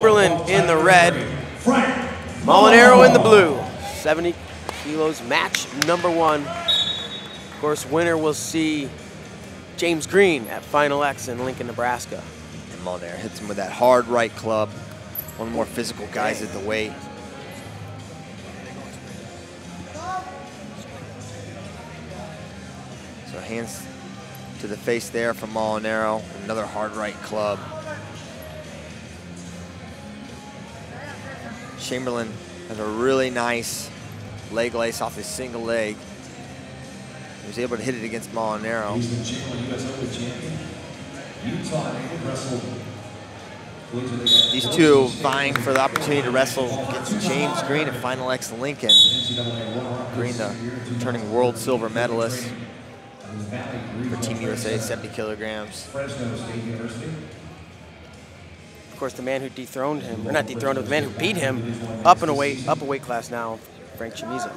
Chamberlain in the red, Molinaro in the blue. 70 kilos, match number 1. Of course, winner will see James Green at Final X in Lincoln, Nebraska. And Molinaro hits him with that hard right club. One of the more physical guys at the weight. So hands to the face there from Molinaro. Another hard right club. Chamberlain has a really nice leg lace off his single leg. He was able to hit it against Molinaro. These two vying for the opportunity to wrestle against James Green at Final X Lincoln. Green, the returning world silver medalist for Team USA, 70 kilograms. Of course, the man who dethroned him, or not dethroned him, the man who beat him up a weight class now, Frank Chamizo.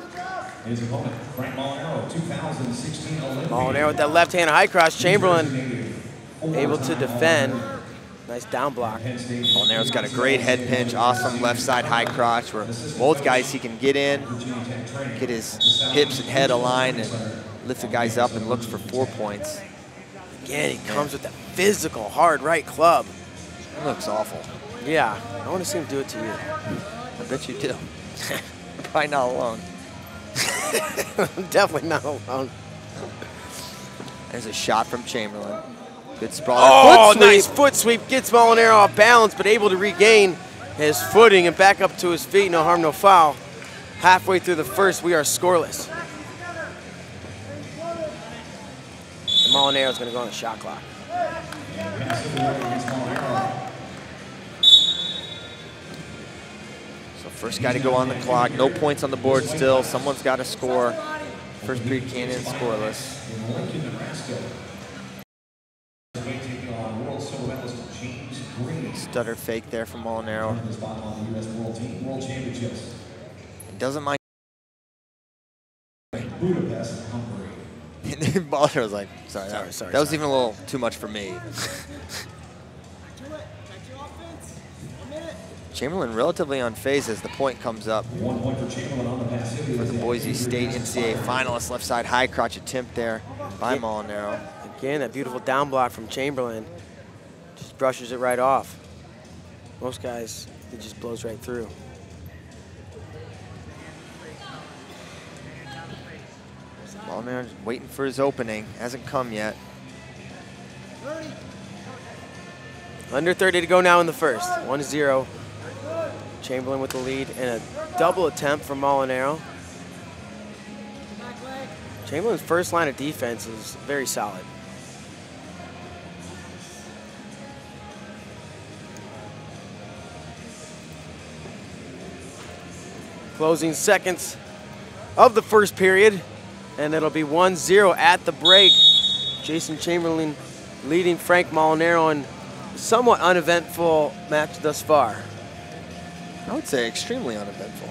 Molinaro with that left hand high cross. Chamberlain able to defend. Nice down block. Molinaro's got a great head pinch, awesome left side high crotch where both guys, he can get in, get his hips and head aligned and lift the guys up and looks for 4 points. Again, he comes with that physical, hard right club. It looks awful. Yeah, I want to see him do it to you. I bet you do. Probably not alone. Definitely not alone. There's a shot from Chamberlain. Good sprawl. Oh, nice foot sweep. Gets Molinaro off balance, but able to regain his footing and back up to his feet. No harm, no foul. Halfway through the first, we are scoreless. And Molinaro's going to go on the shot clock. So first guy to go on the clock. No points on the board still. Someone's got to score. First period cannon scoreless. Stutter fake there from Molinaro. It doesn't mind. Molinaro's like, sorry, that was even a little too much for me. Chamberlain relatively unfazed as the point comes up. 1 point for Chamberlain on the passivity for the Boise State NCAA finalist. Left side high crotch attempt there by Molinaro. Again, that beautiful down block from Chamberlain. Just brushes it right off. Most guys, it just blows right through. Molinaro waiting for his opening. Hasn't come yet. Under 30 to go now in the first. 1-0. Chamberlain with the lead and a double attempt from Molinaro. Chamberlain's first line of defense is very solid. Closing seconds of the first period, and it'll be 1-0 at the break. Jason Chamberlain leading Frank Molinaro in a somewhat uneventful match thus far. I would say extremely uneventful.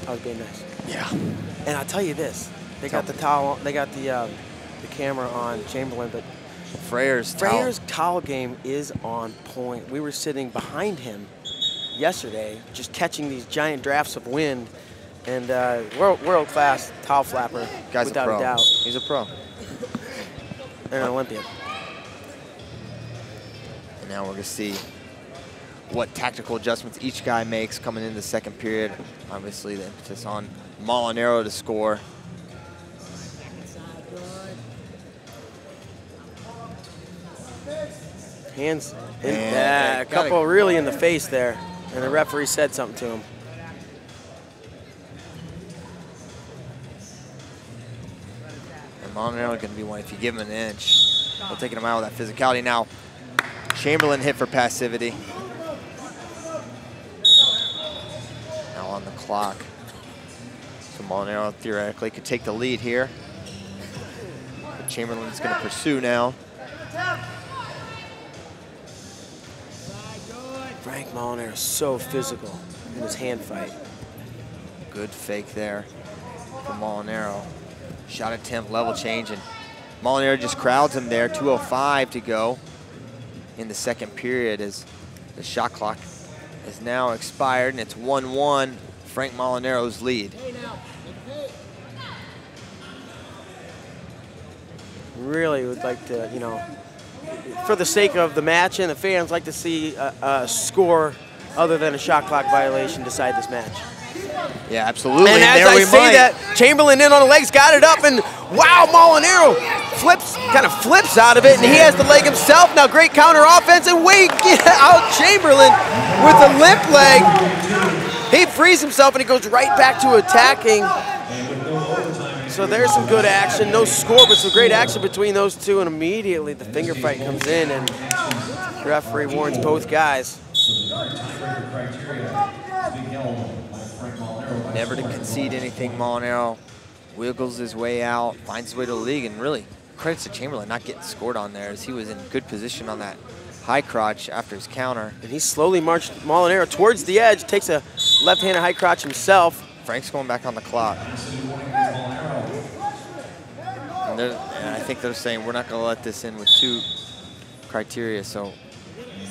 That was being nice. Yeah. And I'll tell you this: they got the towel, they got the camera on Chamberlain, but Freyr's towel game is on point. We were sitting behind him yesterday, just catching these giant drafts of wind, and world-class towel flapper. Guy's without a pro. a doubt. He's a pro. And an Olympian. And now we're gonna see what tactical adjustments each guy makes coming into the second period. Obviously, the emphasis on Molinaro to score. Hands in, a couple really in the face there, and the referee said something to him. And Molinaro going to be one, if you give him an inch, he'll take him out with that physicality. Now, Chamberlain hit for passivity. Now on the clock. So Molinaro theoretically could take the lead here. But Chamberlain's going to pursue now. Frank Molinaro is so physical in his hand fight. Good fake there from Molinaro. Shot attempt, level change, and Molinaro just crowds him there. 2:05 to go in the second period as The shot clock is now expired, and it's 1-1, Frank Molinaro's lead. Really would like to, you know, for the sake of the match and the fans, like to see a score other than a shot clock violation decide this match. Yeah, absolutely. And as I say that, Chamberlain in on the legs, got it up, and wow, Molinaro kind of flips out of it, and he has the leg himself. Now great counter offense, and wait, get out Chamberlain with a limp leg. He frees himself, and he goes right back to attacking. So there's some good action. No score, but some great action between those two, and immediately the finger fight comes in, and the referee warns both guys. Never to concede anything, Molinaro wiggles his way out, finds his way to the league, and really credits to Chamberlain not getting scored on there, as he was in good position on that high crotch after his counter. And he slowly marched Molinaro towards the edge, takes a left-handed high crotch himself. Frank's going back on the clock. And I think they're saying we're not going to let this in with 2 criteria, so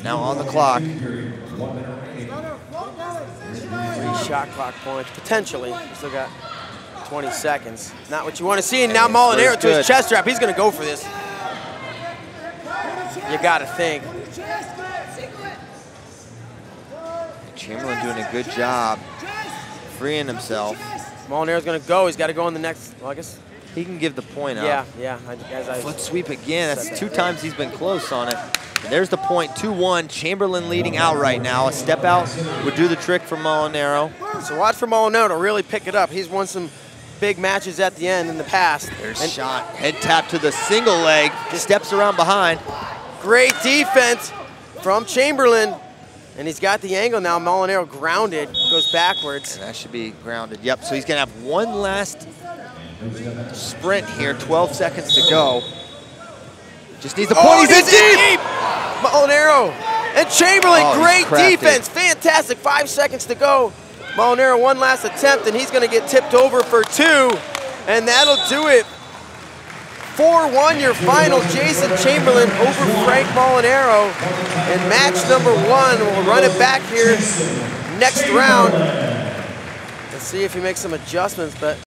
now on the clock. 3 shot clock points, potentially. Still got 20 seconds. Not what you want to see. And now Molinaro to his chest strap. He's going to go for this. You got to think. Chamberlain doing a good job freeing himself. Molinaro's going to go. He's got to go on the next, well, I guess. He can give the point up. Yeah. As foot sweep again. That's 2 times he's been close on it. And there's the point, 2-1. Chamberlain leading out right now. A step out would do the trick for Molinaro. So watch for Molinaro to really pick it up. He's won some big matches at the end in the past. There's a shot. Head tap to the single leg. Steps around behind. Great defense from Chamberlain. And he's got the angle now. Molinaro grounded, goes backwards. And that should be grounded. Yep, so he's going to have one last sprint here, 12 seconds to go. Just needs the point. He's in deep! Molinaro and Chamberlain, great defense. Fantastic, 5 seconds to go. Molinaro, one last attempt, and he's going to get tipped over for 2. And that'll do it. 4-1 your final. Jason Chamberlain over Frank Molinaro. And match number 1, we'll run it back here next round. Let's see if he makes some adjustments, but